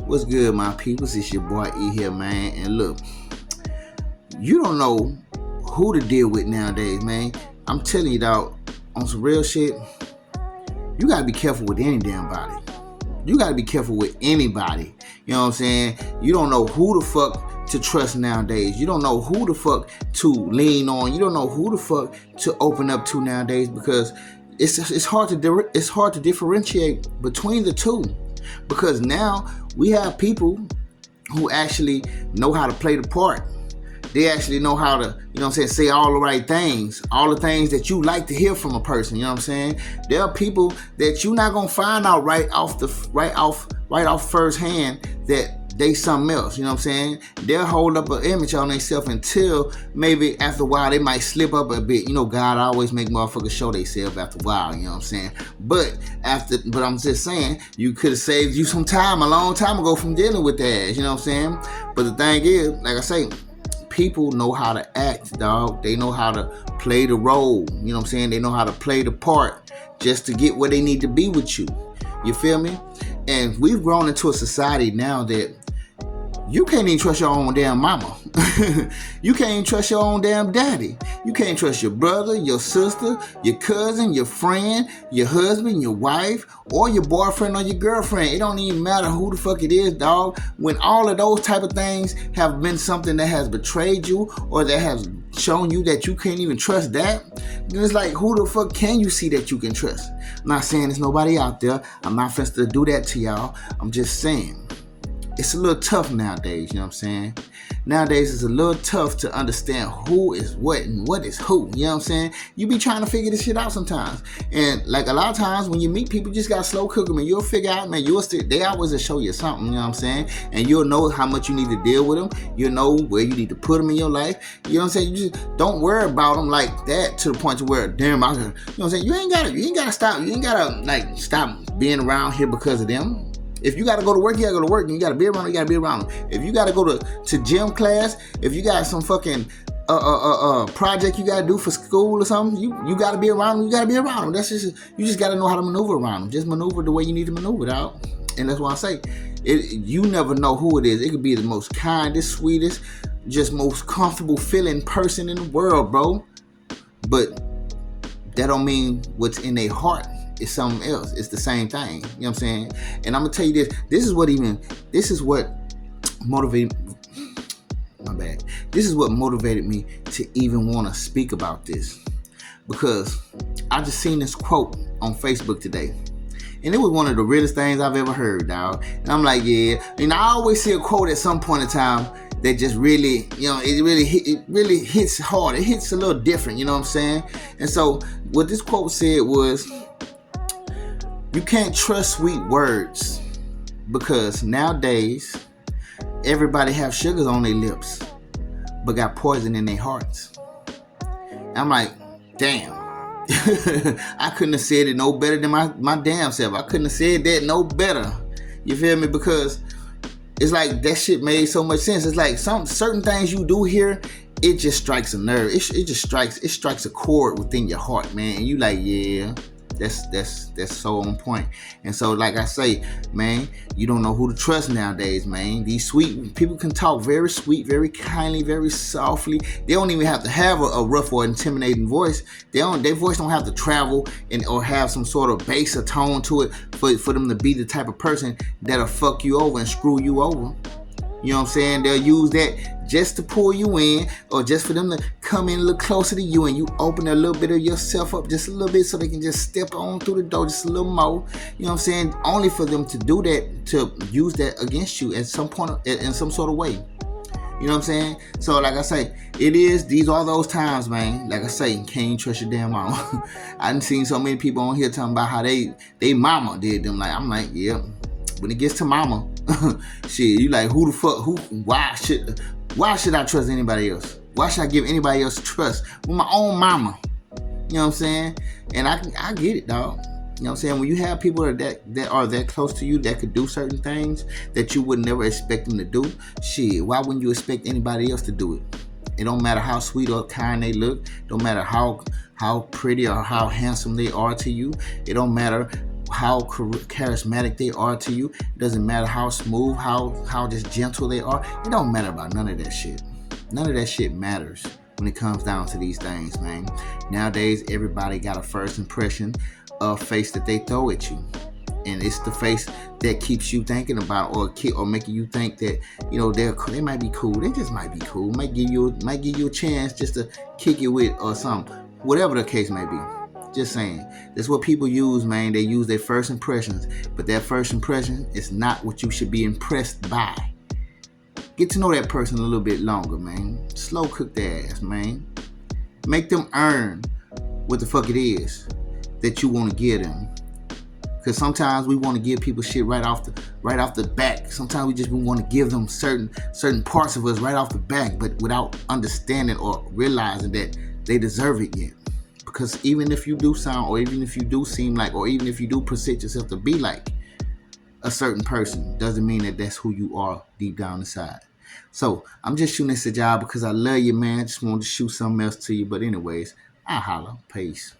What's good, my peoples? It's your boy E here, man. And look, you don't know who to deal with nowadays, man. I'm telling you, dog, on some real shit, you gotta be careful with any damn body. You gotta be careful with anybody. You know what I'm saying? You don't know who the fuck to trust nowadays. You don't know who the fuck to lean on. You don't know who the fuck to open up to nowadays, because it's hard to differentiate between the two. Because now we have people who actually know how to play the part. They actually know how to, you know what I'm saying, say all the right things, all the things that you like to hear from a person. You know what I'm saying? There are people that you're not gonna find out right off first hand that they something else. You know what I'm saying? They'll hold up an image on themselves until maybe after a while they might slip up a bit. You know, God always make motherfuckers show themselves after a while. You know what I'm saying? But I'm just saying, you could have saved you some time a long time ago from dealing with that. You know what I'm saying? But the thing is, like I say, people know how to act, dog. They know how to play the role. You know what I'm saying? They know how to play the part just to get where they need to be with you. You feel me? And we've grown into a society now that you can't even trust your own damn mama. You can't even trust your own damn daddy. You can't trust your brother, your sister, your cousin, your friend, your husband, your wife, or your boyfriend or your girlfriend. It don't even matter who the fuck it is, dog. When all of those type of things have been something that has betrayed you or that has shown you that you can't even trust that, then it's like, who the fuck can you see that you can trust? I'm not saying there's nobody out there. I'm not finna to do that to y'all. I'm just saying, it's a little tough nowadays, you know what I'm saying? Nowadays, it's a little tough to understand who is what and what is who, you know what I'm saying? You be trying to figure this shit out sometimes. And like a lot of times when you meet people, you just gotta slow cook them and you'll figure out, man, they always show you something, you know what I'm saying? And you'll know how much you need to deal with them. You'll know where you need to put them in your life. You know what I'm saying? You just don't worry about them like that to the point to where, damn, you know what I'm saying? You ain't gotta stop being around here because of them. If you gotta go to work, you gotta go to work, and you gotta be around them, you gotta be around them. If you gotta go to gym class, if you got some fucking project you gotta do for school or something, you gotta be around them, you gotta be around them. That's just, you just gotta know how to maneuver around them. Just maneuver the way you need to maneuver, out. And that's why I say, you never know who it is. It could be the most kindest, sweetest, just most comfortable feeling person in the world, bro. But that don't mean what's in their heart. It's something else. It's the same thing. You know what I'm saying? And I'm gonna tell you this. This is what motivated. My bad. This is what motivated me to even want to speak about this, because I just seen this quote on Facebook today, and it was one of the realest things I've ever heard, dog. And I'm like, yeah. And I always see a quote at some point in time that just really, you know, it really hits hard. It hits a little different. You know what I'm saying? And so what this quote said was, you can't trust sweet words, because nowadays everybody have sugars on their lips but got poison in their hearts. I'm like, damn. I couldn't have said it no better than my damn self. I couldn't have said that no better. You feel me? Because it's like that shit made so much sense. It's like some certain things you do here, it just strikes a nerve. It just strikes a chord within your heart, man. And you like, yeah. That's so on point. And so, like I say, man, you don't know who to trust nowadays, man. These sweet people can talk very sweet, very kindly, very softly. They don't even have to have a rough or intimidating voice. Their voice don't have to travel or have some sort of bass or tone to it for them to be the type of person that'll fuck you over and screw you over. You know what I'm saying? They'll use that just to pull you in, or just for them to come in a little closer to you, and you open a little bit of yourself up just a little bit so they can just step on through the door just a little more. You know what I'm saying? Only for them to do that, to use that against you at some point in some sort of way. You know what I'm saying? So like I say, these are those times, man. Like I say, can't even trust your damn mama. I done seen so many people on here talking about how they mama did them. Like, I'm like, yeah. When it gets to mama, shit, you like, why should I trust anybody else? Why should I give anybody else trust with my own mama? You know what I'm saying? And I get it, dog. You know what I'm saying? When you have people that are that close to you that could do certain things that you would never expect them to do, shit, why wouldn't you expect anybody else to do it? It don't matter how sweet or kind they look. Don't matter how pretty or how handsome they are to you. It don't matter how charismatic they are to you. It doesn't matter how smooth, how just gentle they are. It don't matter about none of that shit. None of that shit matters when it comes down to these things, man. Nowadays, everybody got a first impression of face that they throw at you. And it's the face that keeps you thinking about, or making you think that, you know, they might be cool. They just might be cool. Might give you a chance just to kick it with or something. Whatever the case may be. Just saying. That's what people use, man. They use their first impressions. But that first impression is not what you should be impressed by. Get to know that person a little bit longer, man. Slow cook their ass, man. Make them earn what the fuck it is that you want to give them. Because sometimes we want to give people shit right off the back. Sometimes we just want to give them certain parts of us right off the back, but without understanding or realizing that they deserve it yet. Because even if you do sound, or even if you do seem like, or even if you do present yourself to be like a certain person, doesn't mean that that's who you are deep down inside. So I'm just shooting this at y'all because I love you, man. I just wanted to shoot something else to you. But anyways, I holla. Peace.